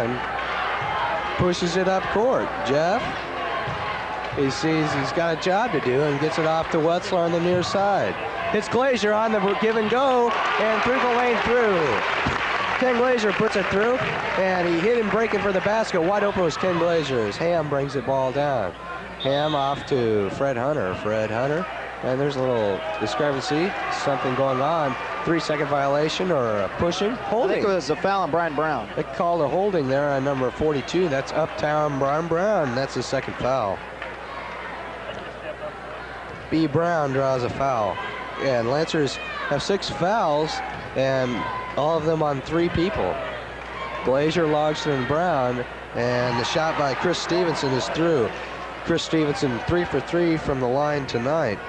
and pushes it up court. Jeff, he sees he's got a job to do and gets it off to Wetzler on the near side. Hits Glazier on the give and go, and through the lane through. Ken Glazier puts it through, and he hit him breaking for the basket. Wide open was Ken Glazier as Ham brings the ball down. Ham off to Fred Hunter. Fred Hunter, and there's a little discrepancy, something going on. 3-second violation or a pushing? Holding. I think it was a foul on Brian Brown. They called a holding there on number 42. That's Uptown Brian Brown. That's his second foul. B. Brown draws a foul. And Lancers have 6 fouls, and all of them on 3 people. Glazier, Logston, and Brown, and the shot by Chris Stevenson is through. Chris Stevenson 3 for 3 from the line tonight.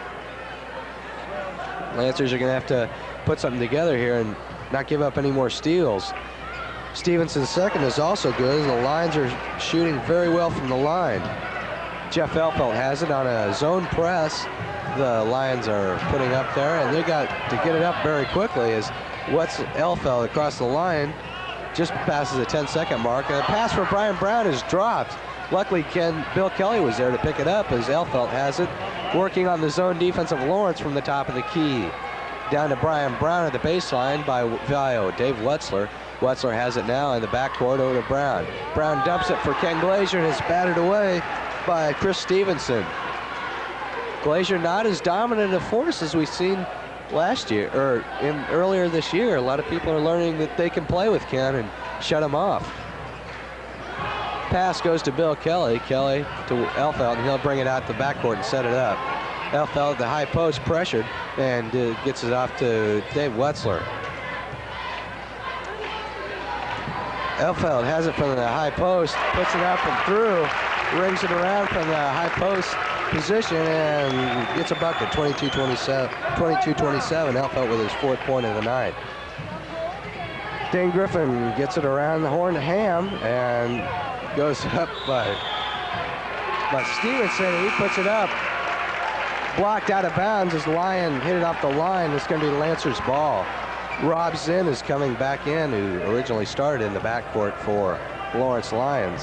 Lancers are going to have to put something together here and not give up any more steals. Stevenson's second is also good. The Lions are shooting very well from the line. Jeff Elfelt has it on a zone press. The Lions are putting up there, and they got to get it up very quickly as Elfelt across the line just passes the 10-second mark. And a pass for Brian Brown is dropped. Luckily, Bill Kelly was there to pick it up as Elfelt has it, working on the zone defense of Lawrence from the top of the key. Down to Brian Brown at the baseline via Dave Wetzler. Wetzler has it now in the backcourt over to Brown. Brown dumps it for Ken Glazier, and it's batted away by Chris Stevenson. Glazier not as dominant a force as we've seen last year, or earlier this year. A lot of people are learning that they can play with Ken and shut him off. Pass goes to Bill Kelly. Kelly to Elfelt, and he'll bring it out the backcourt and set it up. Elfelt at the high post, pressured, and gets it off to Dave Wetzler. Elfelt has it from the high post, puts it up and through, rings it around from the high post position, and gets a bucket. 22-27. Elfelt with his 4th point of the night. Dane Griffin gets it around the horn to Ham, and goes up by Stevenson. He puts it up, blocked out of bounds as Lyon hit it off the line. It's going to be Lancers' ball. Rob Zinn is coming back in, who originally started in the backcourt for Lawrence Lions.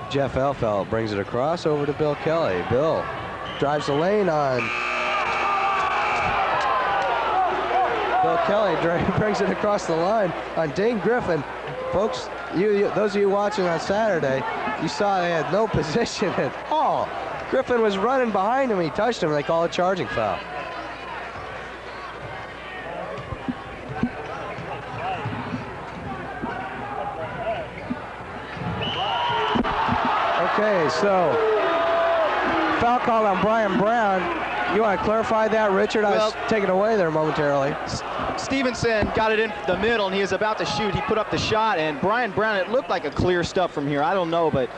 Jeff Elfelt brings it across over to Bill Kelly. Bill drives the lane on. Bill Kelly brings it across the line on Dane Griffin. Folks, those of you watching on Saturday, you saw they had no position at all. Griffin was running behind him. He touched him, and they call it a charging foul. Okay, so foul call on Brian Brown. You want to clarify that, Richard? I was taken away there momentarily. Stevenson got it in the middle, and he was about to shoot. He put up the shot, and Brian Brown, it looked like a clear stuff from here. I don't know, but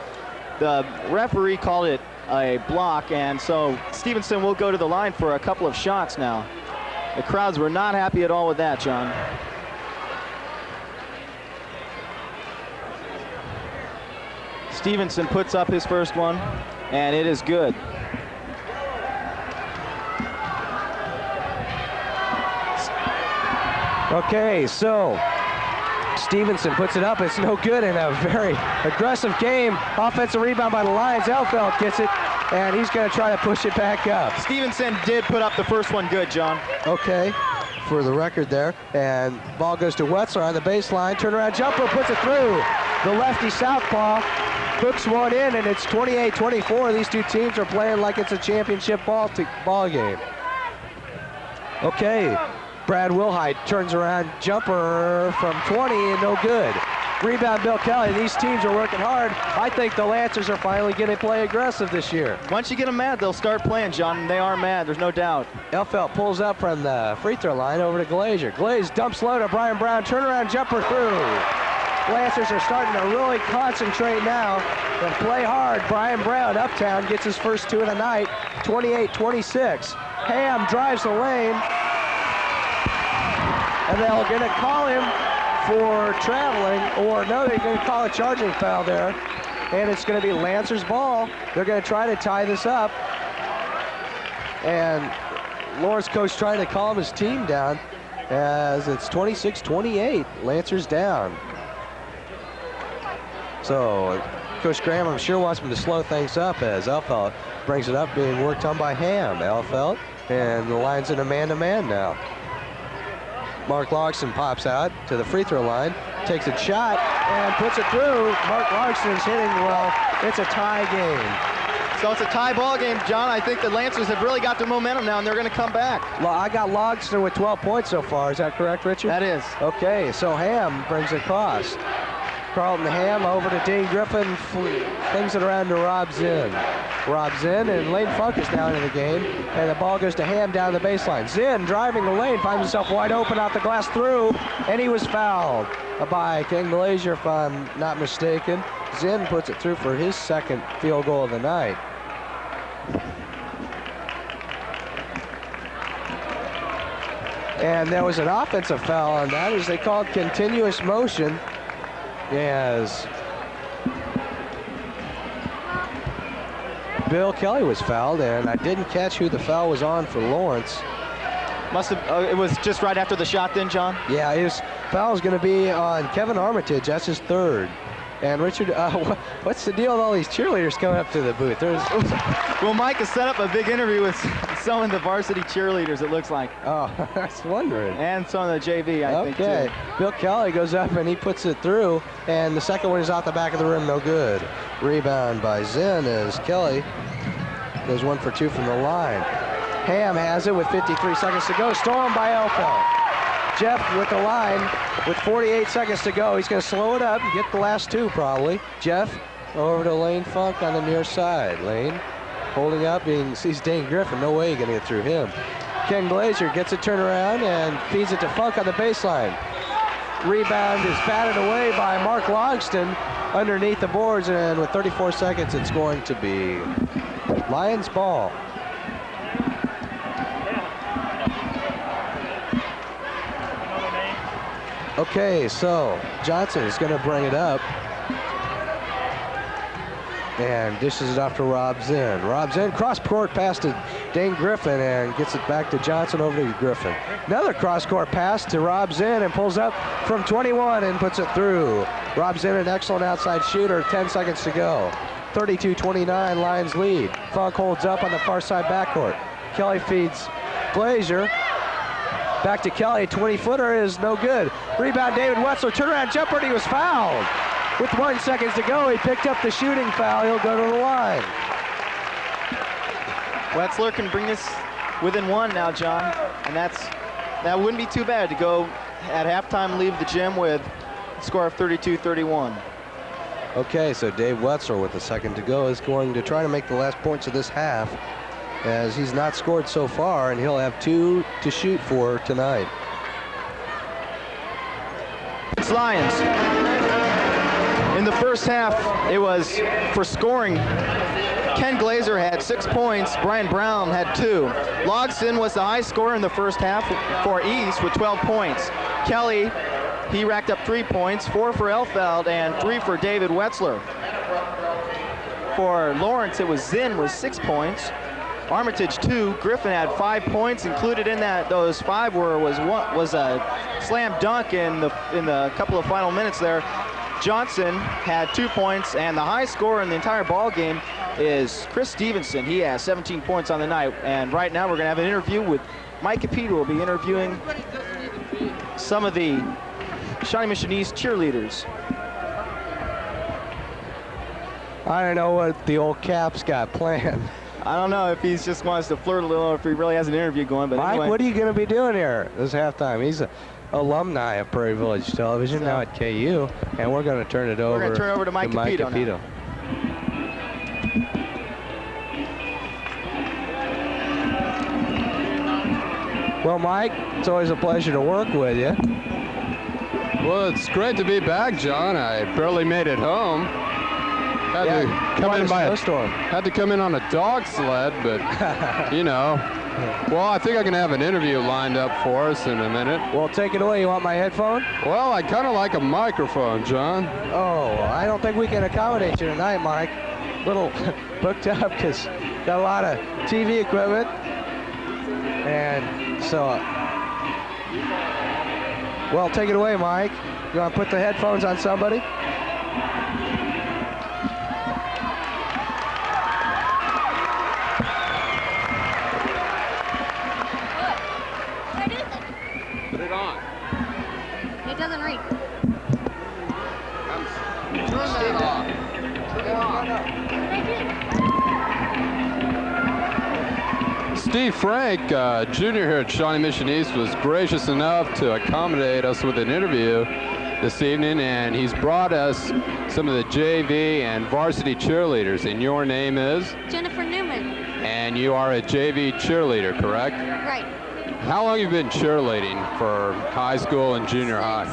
the referee called it a block, and so Stevenson will go to the line for a couple of shots now. The crowds were not happy at all with that, John. Stevenson puts up his first one, and it is good. Okay, so Stevenson puts it up. It's no good in a very aggressive game. Offensive rebound by the Lions. Elfelt gets it, and he's going to try to push it back up. Stevenson did put up the first one good, John. Okay, for the record there. And ball goes to Wetzler on the baseline. Turnaround jumper, puts it through. The lefty southpaw hooks one in, and it's 28-24. These two teams are playing like it's a championship ball game. Okay, Brad Wilhite turns around, jumper from 20, and no good. Rebound, Bill Kelly. These teams are working hard. I think the Lancers are finally going to play aggressive this year. Once you get them mad, they'll start playing, John, and they are mad, there's no doubt. Elfelt pulls up from the free throw line over to Glazier. Glaze dumps low to Brian Brown, turnaround jumper through. Lancers are starting to really concentrate now and play hard. Brian Brown, Uptown, gets his first 2 of the night, 28-26. Ham drives the lane, and they're going to call him for traveling, or no, they're going to call a charging foul there, and it's going to be Lancers' ball. They're going to try to tie this up, and Lawrence coach trying to calm his team down. as it's 26-28. Lancers down. So Coach Graham, I'm sure, wants him to slow things up as Elfelt brings it up, being worked on by Ham. Elfelt, and the line's in a man-to-man now. Mark Logston pops out to the free throw line, takes a shot, and puts it through. Mark Logston is hitting well. It's a tie game. So it's a tie ball game, John. I think the Lancers have really got the momentum now, and they're going to come back. I got Logston with 12 points so far. Is that correct, Richard? That is. Okay, so Ham brings it across. Carlton Ham over to Dean Griffin, flings it around to Rob Zinn. Rob Zinn and Lane Funk is now into the game, and the ball goes to Ham down the baseline. Zinn driving the lane, finds himself wide open out the glass through, and he was fouled by Ken Glazier, if I'm not mistaken. Zinn puts it through for his second field goal of the night. And there was an offensive foul on that, as they called continuous motion. Yes. Bill Kelly was fouled, and I didn't catch who the foul was on for Lawrence. Must have, it was just right after the shot then, John? Yeah, his foul is going to be on Kevin Armitage. That's his third. And Richard, what's the deal with all these cheerleaders coming up to the booth? Well, Mike has set up a big interview with some of the varsity cheerleaders, it looks like. Oh, I was wondering. And some of the JV, I think, too. Okay, Bill Kelly goes up and he puts it through, and the second one is out the back of the rim, no good. Rebound by Zinn as Kelly goes 1 for 2 from the line. Ham has it with 53 seconds to go, stolen by Elfelt. Jeff with the line with 48 seconds to go. He's going to slow it up and get the last two probably. Jeff over to Lane Funk on the near side. Lane holding up, sees Dane Griffin. No way you're going to get through him. Ken Glazier gets it turned around and feeds it to Funk on the baseline. Rebound is batted away by Mark Logston underneath the boards, and with 34 seconds, it's going to be Lions ball. Okay, so Johnson is going to bring it up and dishes it off to Rob Zinn. Rob Zinn cross-court pass to Dane Griffin and gets it back to Johnson over to Griffin. Another cross-court pass to Rob Zinn and pulls up from 21 and puts it through. Rob Zinn, an excellent outside shooter, 10 seconds to go. 32-29, Lions lead. Funk holds up on the far side backcourt. Kelly feeds Glazier. Back to Kelly, 20-footer is no good. Rebound, David Wetzler, turnaround jumper, and he was fouled. With 1 second to go, he picked up the shooting foul. He'll go to the line. Wetzler can bring this within one now, John, and that wouldn't be too bad to go at halftime, leave the gym with a score of 32-31. Okay, so Dave Wetzler with a second to go is going to try to make the last points of this half, as he's not scored so far, and he'll have 2 to shoot for tonight. It's Lions. In the first half, it was for scoring. Ken Glazier had 6 points. Brian Brown had 2. Logston was the high scorer in the first half for East with 12 points. Kelly, he racked up 3 points, 4 for Elfelt and 3 for David Wetzler. For Lawrence, it was Zinn with 6 points. Armitage 2, Griffin had 5 points. Included in that, those 5 was a slam dunk in the couple of final minutes there. Johnson had 2 points, and the high scorer in the entire ball game is Chris Stevenson. He has 17 points on the night, and right now we're going to have an interview with Mike Capito. Will be interviewing some of the Shawnee Mission East cheerleaders. I don't know what the old Cap's got planned. I don't know if he just wants to flirt a little or if he really has an interview going, but Mike, anyway. what are you going to be doing here this halftime? He's an alumni of Prairie Village Television, now at KU, and we're going to turn it over. We're going to turn it over to Mike Capito now. Well, Mike, it's always a pleasure to work with you. Well, it's great to be back, John. I barely made it home. Had to come in on a dog sled, but you know. Well, I think I can have an interview lined up for us in a minute. Well, take it away. You want my headphone? Well, I kind of like a microphone, John. Oh, I don't think we can accommodate you tonight, Mike. Little booked up because got a lot of TV equipment, and so Well, take it away, Mike. You want to put the headphones on somebody? Put it on. It doesn't ring. Turn that off. Turn it on. Steve Frank, junior here at Shawnee Mission East, was gracious enough to accommodate us with an interview this evening, and he's brought us some of the JV and varsity cheerleaders. And your name is? Jennifer Newman. And you are a JV cheerleader, correct? Right. How long have you been cheerleading for high school and junior high?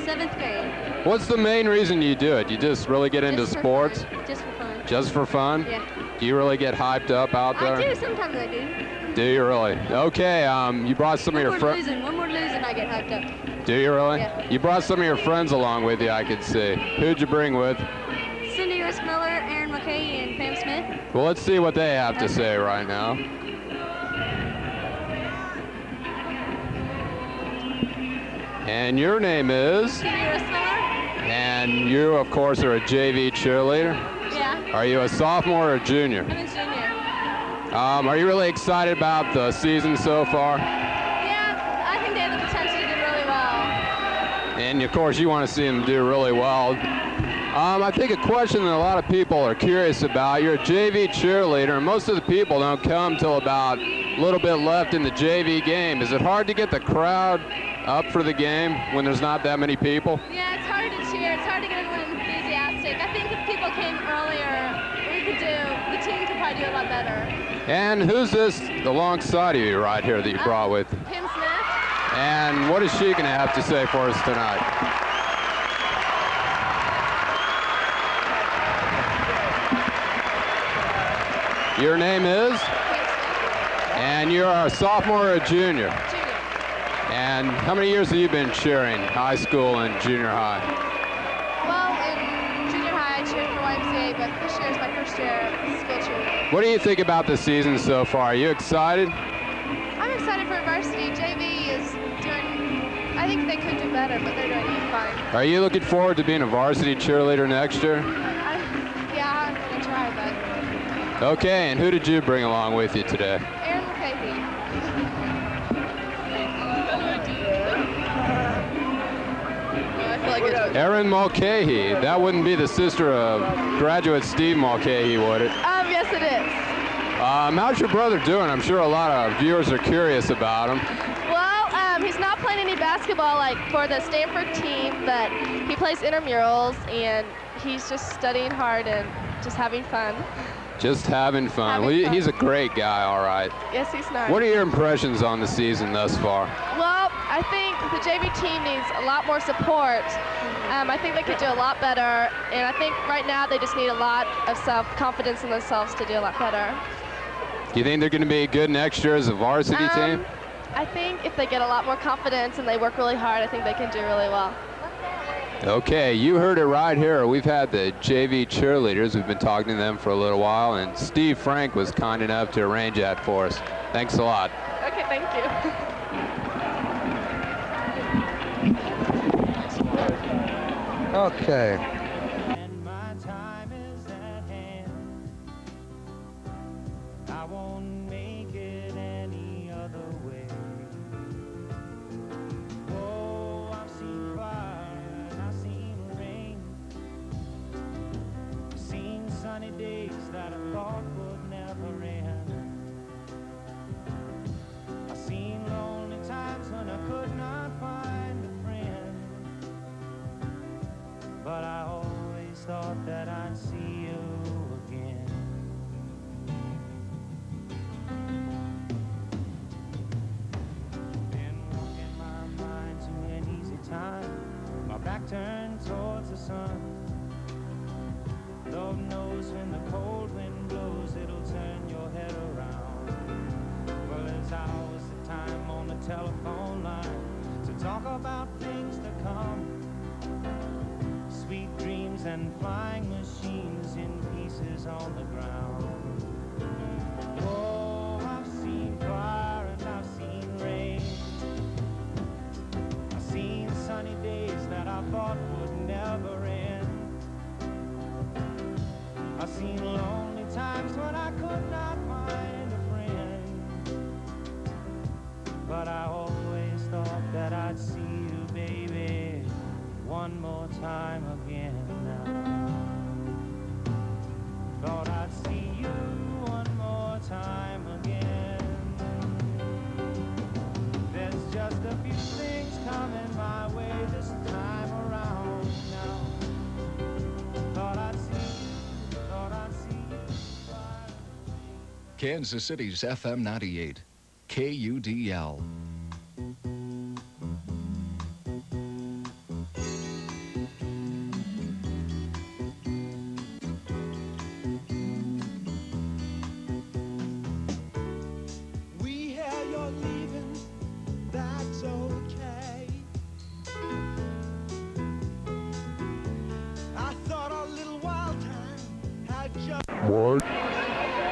7th grade. What's the main reason you do it? You just really get into sports? Just for fun. Just for fun? Yeah. Do you really get hyped up out there? I do, sometimes I do. Do you really? Okay, you brought some of your friends. One more losing, I get hyped up. Do you really? Yeah. You brought some of your friends along with you, I could see. Who'd you bring with? Cindy Miller, Aaron McKay, and Pam Smith. Well, let's see what they have to say right now. And your name is? Cindy Miller. And you, of course, are a JV cheerleader? Yeah. Are you a sophomore or a junior? I'm a junior. Are you really excited about the season so far? Yeah, I think they have the potential to do really well. And of course, you want to see them do really well. I think a question that a lot of people are curious about, you're a JV cheerleader, and most of the people don't come till about a little bit left in the JV game. Is it hard to get the crowd up for the game when there's not that many people? Yeah, it's hard to cheer. It's hard to get everyone enthusiastic. I think if people came earlier, the team could probably do a lot better. And who's this alongside of you right here that you brought with? Pam Smith. And what is she going to have to say for us tonight? Your name is? Pam Smith. And you're a sophomore or a junior? Junior. And how many years have you been cheering high school and junior high? Well, in junior high, I cheered for YMCA, but this year is my first year school cheering. What do you think about the season so far? Are you excited? I'm excited for varsity. JV is doing, I think they could do better, but they're doing fine. Are you looking forward to being a varsity cheerleader next year? Yeah, I'm going to try, but. Okay, and who did you bring along with you today? Aaron McKay. Erin Mulcahy. That wouldn't be the sister of graduate Steve Mulcahy, would it? Yes, it is. How's your brother doing? I'm sure a lot of viewers are curious about him. Well, he's not playing any basketball like for the Stanford team, but he plays intramurals, and he's just studying hard and just having fun. Just having fun. Well, he's a great guy, all right. Yes, he's nice. What are your impressions on the season thus far? Well, I think the JV team needs a lot more support. I think they could do a lot better, and I think right now they just need a lot of self-confidence in themselves to do a lot better. Do you think they're going to be good next year as a varsity team? I think if they get a lot more confidence and they work really hard, I think they can do really well. Okay, you heard it right here. We've had the JV cheerleaders. We've been talking to them for a little while, and Steve Frank was kind enough to arrange that for us. Thanks a lot. Okay, thank you. Okay. And my time is at hand. I won't make it any other way. Oh, I've seen fire and I've seen rain. Seen sunny days that I thought would never end. I've seen lonely times when I could not find a friend. But I always thought that I'd see you again. Been walking my mind to an easy time, my back turned towards the sun. Lord knows when the cold wind blows, it'll turn your head around. Well, there's hours of time on the telephone line to talk about things to come. Sweet dreams and flying machines in pieces on the ground. Oh, I've seen fire and I've seen rain. I've seen thought would never end. I've seen lonely times when I could not find a friend, but I always thought that I'd see you, baby, one more time again now. Thought I'd see you one more time again. There's just a few things coming my way this time around now. Thought I'd see you, thought I'd see you. Kansas City's FM 98, KUDL.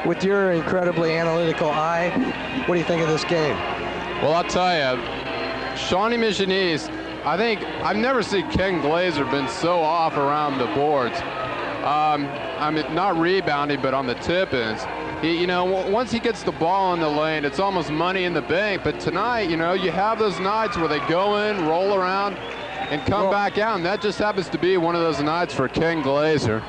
With your incredibly analytical eye, what do you think of this game? Well, I'll tell you, Shawnee Mission East, I think I've never seen Ken Glazer been so off around the boards. I mean, not rebounding, but on the tip-ins. You know, once he gets the ball in the lane, it's almost money in the bank. But tonight, you know, you have those nights where they go in, roll around, and come back out, and that just happens to be one of those nights for Ken Glazer.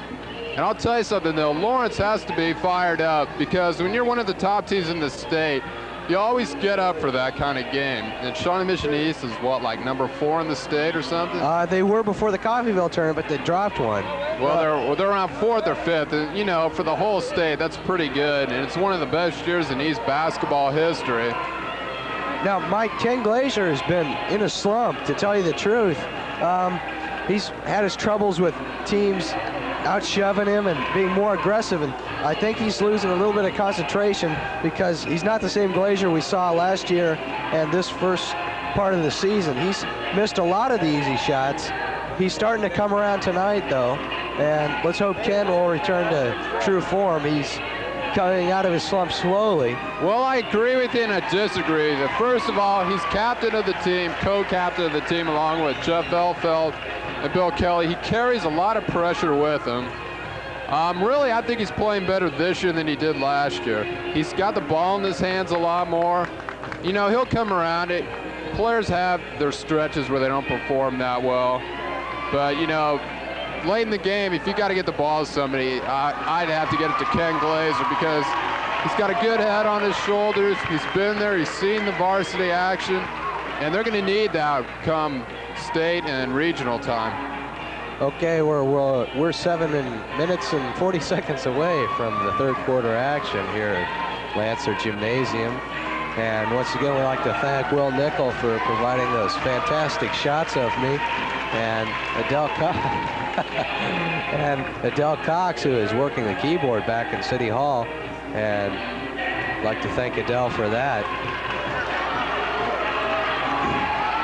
And I'll tell you something, though, Lawrence has to be fired up, because when you're one of the top teams in the state, you always get up for that kind of game. And Shawnee Mission East is what, like number 4 in the state or something? They were before the Coffeyville tournament, but they dropped one. Well, they're around 4th or 5th, and you know, for the whole state, that's pretty good. And it's one of the best years in East basketball history. Now, Mike, Ken Glazer has been in a slump, to tell you the truth. He's had his troubles with teams out shoving him and being more aggressive, and I think he's losing a little bit of concentration because he's not the same Glazer we saw last year and this first part of the season. He's missed a lot of the easy shots. He's starting to come around tonight, though, and let's hope Ken will return to true form. He's coming out of his slump slowly. Well, I agree with you and I disagree. First of all, he's captain of the team, co-captain of the team, along with Jeff Elfeld and Bill Kelly. He carries a lot of pressure with him. Really, I think he's playing better this year than he did last year. He's got the ball in his hands a lot more. You know, he'll come around it. Players have their stretches where they don't perform that well. But, you know, late in the game, if you got to get the ball to somebody, I'd have to get it to Ken Glazer, because he's got a good head on his shoulders. He's been there. He's seen the varsity action. And they're going to need that come state and regional time. Okay, we're 7 minutes and 40 seconds away from the third quarter action here at Lancer Gymnasium. And once again, we'd like to thank Will Nickel for providing those fantastic shots of me, and Adele Cox, who is working the keyboard back in City Hall. And I'd like to thank Adele for that.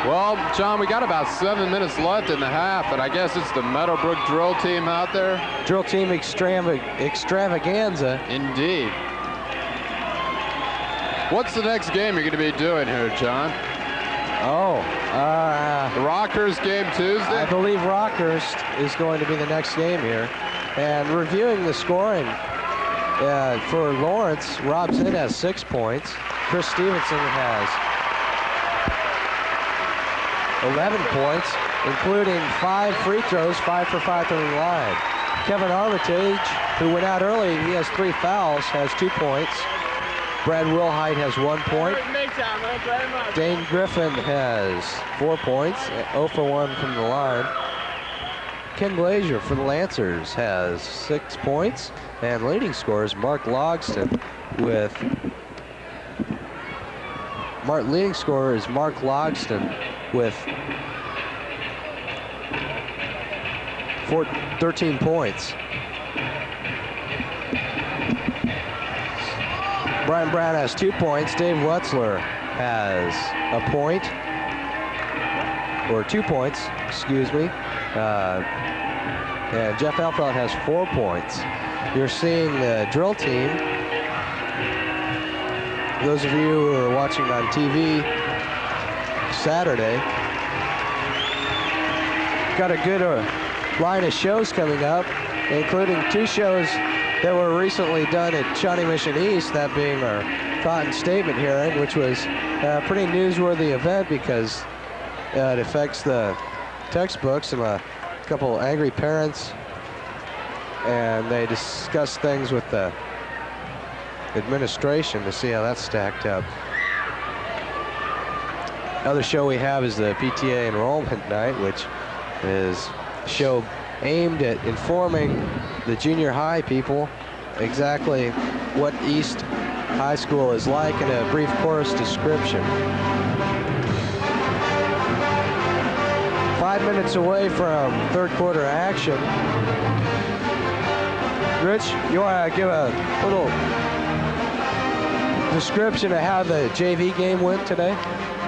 Well, John, we got about 7 minutes left in the half, and I guess it's the Meadowbrook drill team out there. Drill team extravaganza. Indeed. What's the next game you're going to be doing here, John? The Rockhurst game Tuesday? I believe Rockhurst is going to be the next game here. And reviewing the scoring for Lawrence, Rob Zinn has 6 points. Chris Stevenson has 11 points, including 5 free throws, 5 for 5 from the line. Kevin Armitage, who went out early, he has 3 fouls, has 2 points. Brad Wilhite has 1 point. Dane Griffin has 4 points, 0 for 1 from the line. Ken Glazer for the Lancers has 6 points, and leading scorers Mark Logston with leading scorer is Mark Logston with 13 points. Brian Brown has 2 points. Dave Wetzler has a point, or 2 points, excuse me. And Jeff Elfeld has 4 points. You're seeing the drill team. Those of you who are watching on TV Saturday, got a good line of shows coming up, including 2 shows that were recently done at Shawnee Mission East, that being our Cotton Statement hearing, which was a pretty newsworthy event because it affects the textbooks and a couple angry parents, and they discuss things with the administration to see how that's stacked up. Other show we have is the PTA Enrollment Night, which is a show aimed at informing the junior high people exactly what East High School is like in a brief course description. 5 minutes away from third quarter action. Rich, you want to give a little description of how the JV game went today?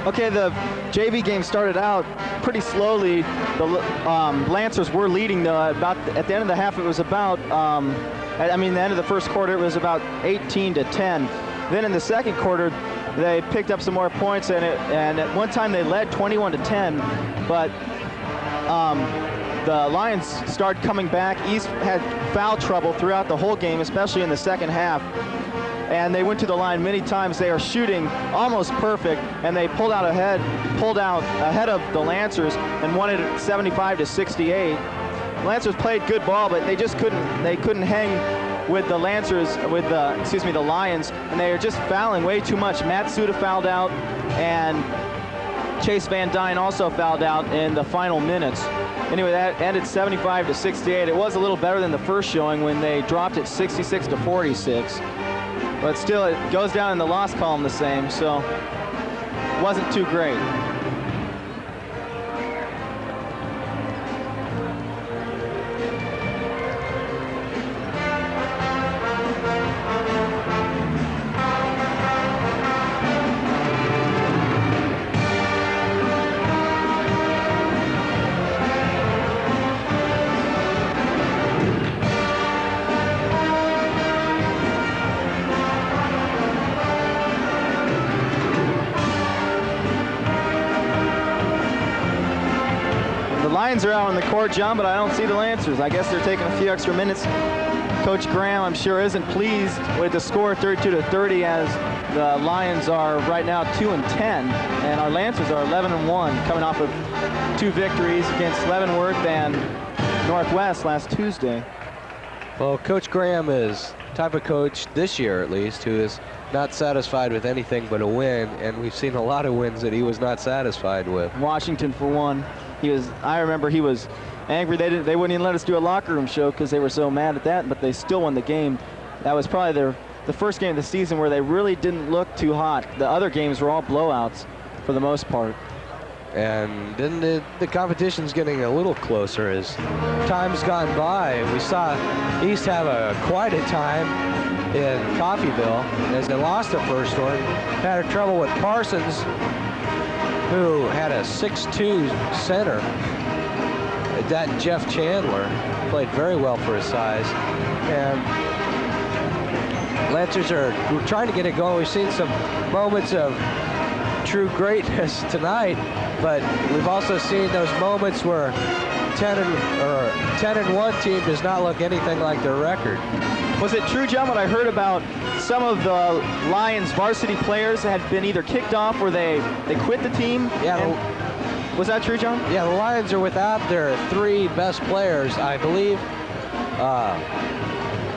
Okay, the JV game started out pretty slowly. The Lancers were leading though. About at the end of the half, it was about, the end of the first quarter, it was about 18-10. Then in the second quarter, they picked up some more points, and at one time they led 21-10, but the Lions started coming back. East had foul trouble throughout the whole game, especially in the second half. And they went to the line many times. They are shooting almost perfect, and they pulled out ahead of the Lancers and won it 75-68. Lancers played good ball, but they just couldn't hang with the Lancers, the Lions, and they are just fouling way too much. Matt Suda fouled out, and Chase Van Dyne also fouled out in the final minutes. Anyway, that ended 75-68. It was a little better than the first showing when they dropped it 66-46. But still, it goes down in the loss column the same, so it wasn't too great. Lions are out on the court, John, but I don't see the Lancers. I guess they're taking a few extra minutes. Coach Graham, I'm sure, isn't pleased with the score 32-30, as the Lions are right now 2-10, and our Lancers are 11-1, coming off of 2 victories against Leavenworth and Northwest last Tuesday. Well, Coach Graham is the type of coach, this year at least, who is not satisfied with anything but a win, and we've seen a lot of wins that he was not satisfied with. Washington, for one. I remember he was angry. They wouldn't even let us do a locker room show because they were so mad at that, but they still won the game. That was probably the first game of the season where they really didn't look too hot. The other games were all blowouts for the most part. And then the competition's getting a little closer as time's gone by. We saw East have quite a time in Coffeyville as they lost the first one. Had trouble with Parsons, who had a 6'2" center. That Jeff Chandler played very well for his size. And Lancers are trying to get it going. We've seen some moments of true greatness tonight, but we've also seen those moments where 10-1 team does not look anything like their record. Was it true, John, what I heard about some of the Lions varsity players had been either kicked off or they quit the team? Yeah. Was that true, John? Yeah, the Lions are without their 3 best players, I believe.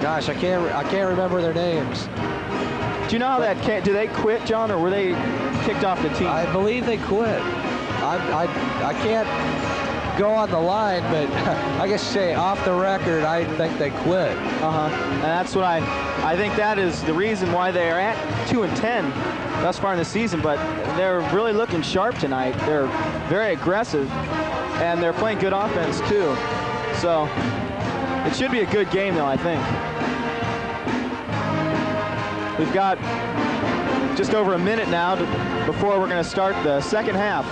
Gosh, I can't remember their names. Do you know how do they quit, John, or were they kicked off the team? I believe they quit. I can't go on the line, but I guess say off the record, I think they quit. And that's what I think that is the reason why they are at 2-10 thus far in the season, but they're really looking sharp tonight. They're very aggressive, and they're playing good offense too. So it should be a good game, though, I think. We've got just over a minute now before we're going to start the second half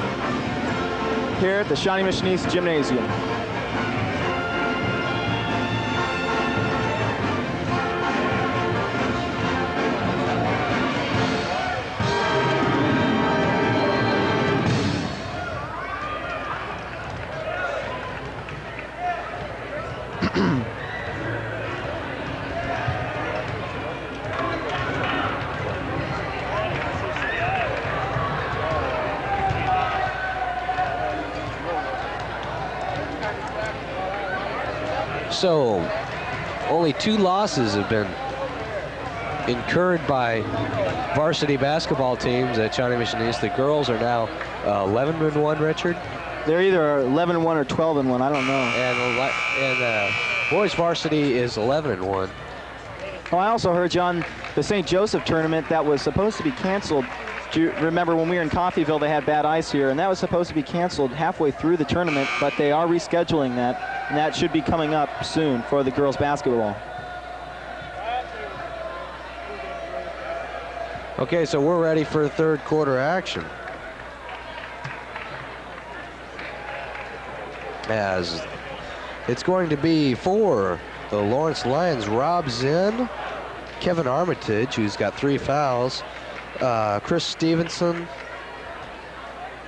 here at the Shawnee Mission East Gymnasium. So only 2 losses have been incurred by varsity basketball teams at Shawnee Mission East. The girls are now 11-1, Richard. They're either 11-1 or 12-1. I don't know. And boys varsity is 11-1. Oh, I also heard, John, the St. Joseph tournament that was supposed to be canceled. Do you remember when we were in Coffeyville, they had bad ice here, and that was supposed to be canceled halfway through the tournament, but they are rescheduling that, and that should be coming up soon for the girls basketball. Okay, so we're ready for third quarter action. As it's going to be for the Lawrence Lions, Rob Zinn, Kevin Armitage, who's got 3 fouls, Chris Stevenson,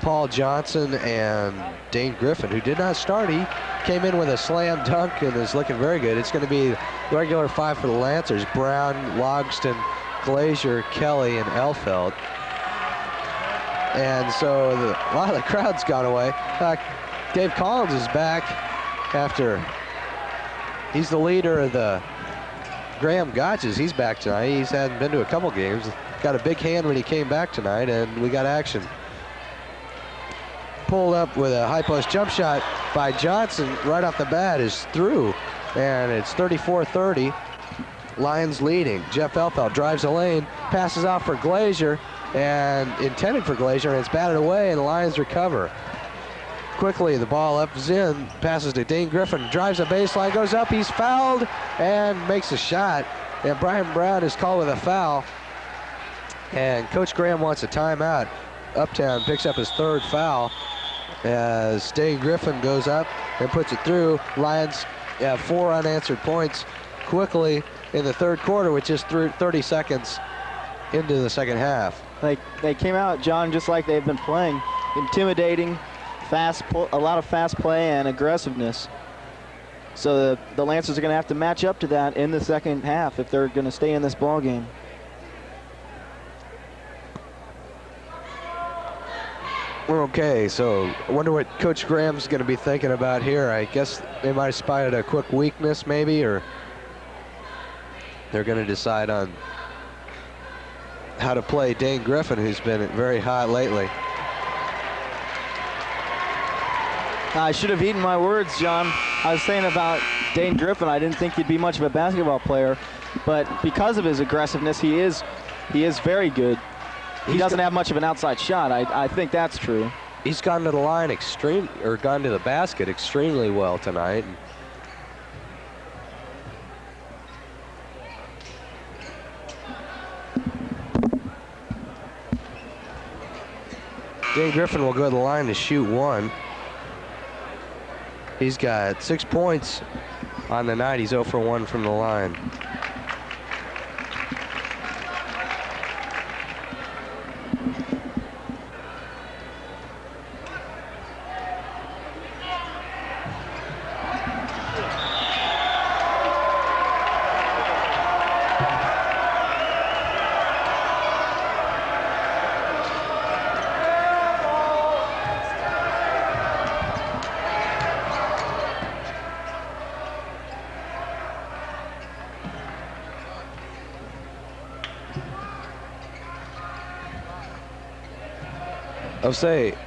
Paul Johnson, and Dane Griffin, who did not start. He came in with a slam dunk and is looking very good. It's going to be regular 5 for the Lancers: Brown, Logston, Glazier, Kelly, and Elfeld. And so a lot of the crowd's gone away. Dave Collins is back after he's the leader of the Graham Gotches. He's back tonight. He hadn't been to a couple games. Got a big hand when he came back tonight, and we got action. Pulled up with a high post jump shot by Johnson right off the bat is through, and it's 34-30. Lions leading. Jeff Elfeld drives the lane, passes out for Glazier, and intended for Glazier, and it's batted away, and the Lions recover. Quickly, the ball up, Zinn passes to Dane Griffin, drives the baseline, goes up, he's fouled, and makes a shot. And Brian Brown is called with a foul, and Coach Graham wants a timeout. Uptown picks up his 3rd foul as Dane Griffin goes up and puts it through. Lions have 4 unanswered points quickly in the 3rd quarter with just 30 seconds into the 2nd half. They came out, John, just like they've been playing, intimidating, a lot of fast play and aggressiveness. So the Lancers are going to have to match up to that in the 2nd half if they're going to stay in this ball game. Okay, so I wonder what Coach Graham's going to be thinking about here. I guess they might have spotted a quick weakness maybe, or they're going to decide on how to play Dane Griffin, who's been very hot lately. I should have eaten my words, John. I was saying about Dane Griffin, I didn't think he'd be much of a basketball player, but because of his aggressiveness, he is very good. He doesn't have much of an outside shot. I think that's true. He's gone to the line gone to the basket extremely well tonight. Dane Griffin will go to the line to shoot 1. He's got 6 points on the night. He's 0 for 1 from the line.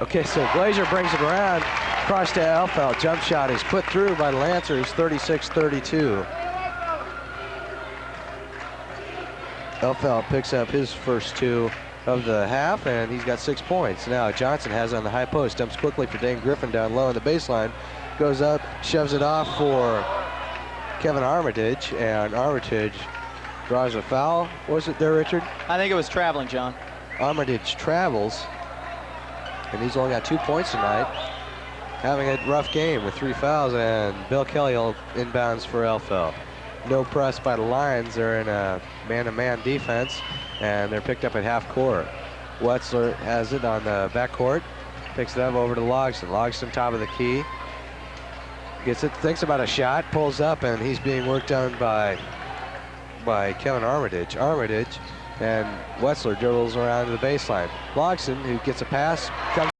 Okay, so Glazier brings it around, across to Elfeld. Jump shot is put through by the Lancers, 36-32. Elfeld picks up his first 2 of the half, and he's got 6 points. Now Johnson has it on the high post, dumps quickly for Dane Griffin down low on the baseline, goes up, shoves it off for Kevin Armitage, and Armitage draws a foul. Was it there, Richard? I think it was traveling, John. Armitage travels, and he's only got 2 points tonight. Having a rough game with 3 fouls, and Bill Kelly inbounds for Elfeld. No press by the Lions. They're in a man-to-man defense, and they're picked up at half court. Wetzler has it on the backcourt, picks it up over to Logston. Logston top of the key. Gets it, thinks about a shot, pulls up, and he's being worked on by Kevin Armitage. And Wetzler dribbles around to the baseline. Logson, who gets a pass, comes